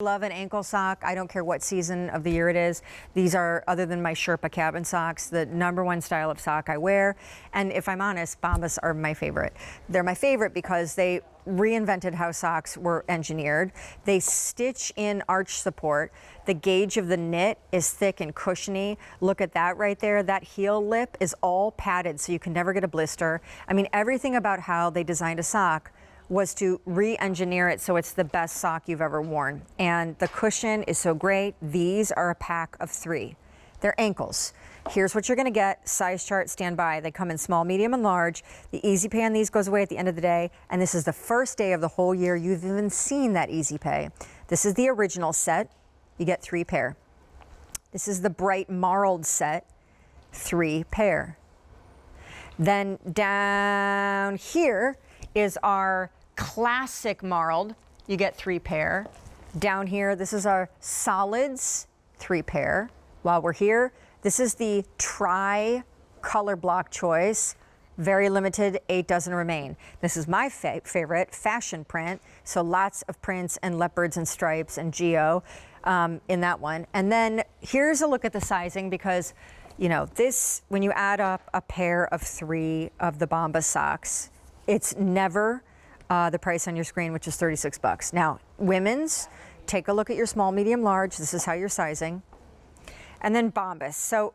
Love an ankle sock. I don't care what season of the year it is. These are, other than my Sherpa cabin socks, the #1 style of sock I wear. And if I'm honest, Bombas are my favorite. They're my favorite because they reinvented how socks were engineered. They stitch in arch support. The gauge of the knit is thick and cushiony. Look at that right there. That heel lip is all padded so you can never get a blister. I mean, everything about how they designed a sock was to re-engineer it so it's the best sock you've ever worn. And the cushion is so great. These are a pack of 3. They're ankles. Here's what you're gonna get. Size chart, stand by. They come in small, medium, and large. The Easy Pay on these goes away at the end of the day. And this is the first day of the whole year you've even seen that Easy Pay. This is the original set. You get 3 pair. This is the bright marled set, 3 pair. Then down here is our classic marled, you get 3 pair. Down here, this is our solids, 3 pair. While we're here, this is the tri color block choice. Very limited, 8 dozen remain. This is my favorite, fashion print. So lots of prints and leopards and stripes and geo in that one. And then here's a look at the sizing because, you know, this, when you add up a pair of 3 of the Bombas socks, it's never the price on your screen, which is $36. Now, women's, take a look at your small, medium, large. This is how you're sizing. And then Bombas. So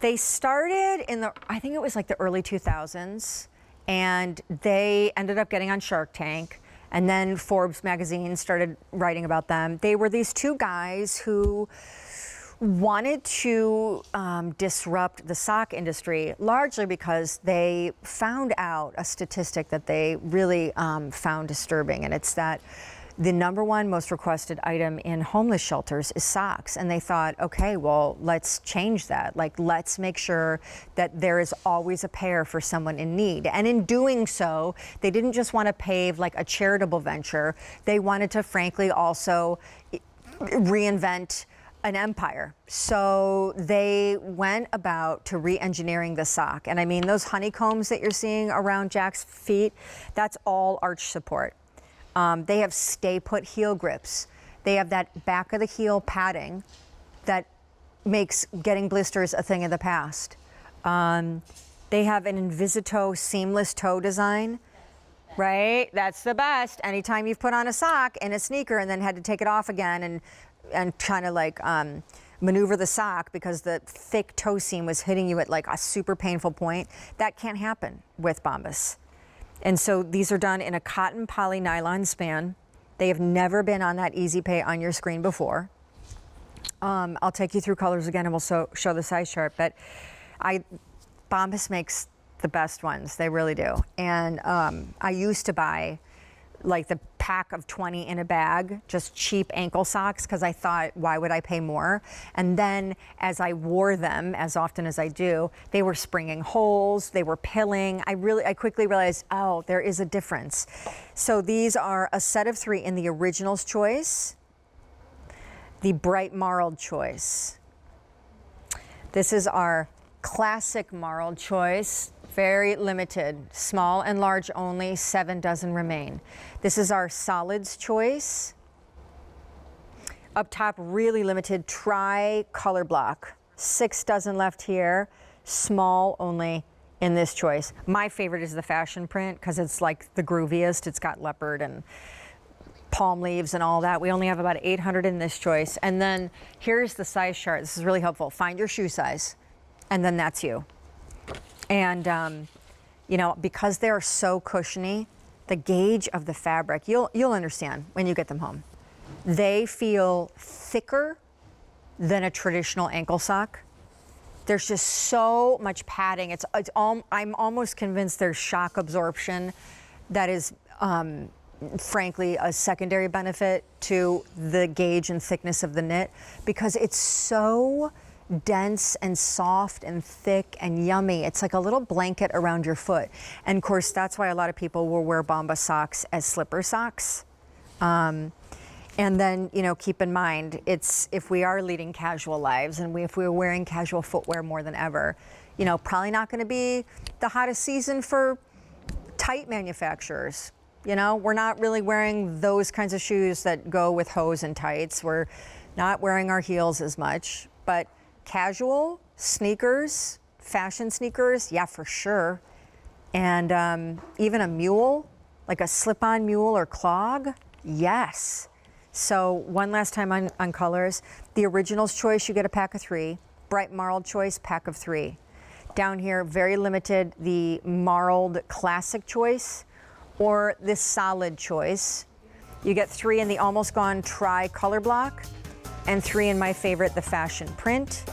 they started in the, I think it was like the early 2000s, and they ended up getting on Shark Tank. And then Forbes magazine started writing about them. They were these 2 guys who wanted to disrupt the sock industry, largely because they found out a statistic that they really found disturbing, and it's that the #1 most requested item in homeless shelters is socks. And they thought, okay, well, let's change that. Like, let's make sure that there is always a pair for someone in need. And in doing so, they didn't just want to pave like a charitable venture. They wanted to, frankly, also reinvent an empire. So they went about to re-engineering the sock. And I mean, those honeycombs that you're seeing around Jack's feet, that's all arch support. They have stay put heel grips. They have that back of the heel padding that makes getting blisters a thing of the past. They have an Invisito seamless toe design, right? That's the best. Anytime you've put on a sock and a sneaker and then had to take it off again and trying to like maneuver the sock because the thick toe seam was hitting you at like a super painful point, that can't happen with Bombas. And so these are done in a cotton poly nylon span. They have never been on that Easy Pay on your screen before. I'll take you through colors again and we'll show the size chart, but Bombas makes the best ones, they really do. And I used to buy like the pack of 20 in a bag, just cheap ankle socks, because I thought, why would I pay more? And then as I wore them, as often as I do, they were springing holes, they were pilling. I quickly realized, oh, there is a difference. So these are a set of 3 in the originals choice, the bright marled choice. This is our classic marled choice. Very limited, small and large only, 7 dozen remain. This is our solids choice. Up top, really limited tri-color block. 6 dozen left here, small only in this choice. My favorite is the fashion print because it's like the grooviest. It's got leopard and palm leaves and all that. We only have about 800 in this choice. And then here's the size chart. This is really helpful. Find your shoe size, and then that's you. And, you know, because they're so cushiony, the gauge of the fabric, you'll understand when you get them home. They feel thicker than a traditional ankle sock. There's just so much padding. I'm almost convinced there's shock absorption that is, frankly, a secondary benefit to the gauge and thickness of the knit because it's so dense and soft and thick and yummy. It's like a little blanket around your foot. And of course, that's why a lot of people will wear Bombas socks as slipper socks. And then, you know, keep in mind, if we are leading casual lives and if we're wearing casual footwear more than ever, you know, probably not going to be the hottest season for tight manufacturers. You know, we're not really wearing those kinds of shoes that go with hose and tights. We're not wearing our heels as much, but casual sneakers, fashion sneakers, yeah, for sure. And even a mule, like a slip-on mule or clog, yes. So one last time on colors, the Originals choice, you get a pack of 3. Bright Marled choice, pack of 3. Down here, very limited, the Marled Classic choice or the Solid choice. You get 3 in the Almost Gone Tri-Color block and 3 in my favorite, the Fashion Print.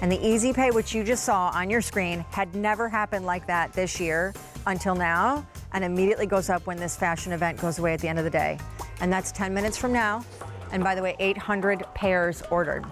And the Easy Pay, which you just saw on your screen, had never happened like that this year until now, and immediately goes up when this fashion event goes away at the end of the day. And that's 10 minutes from now. And by the way, 800 pairs ordered.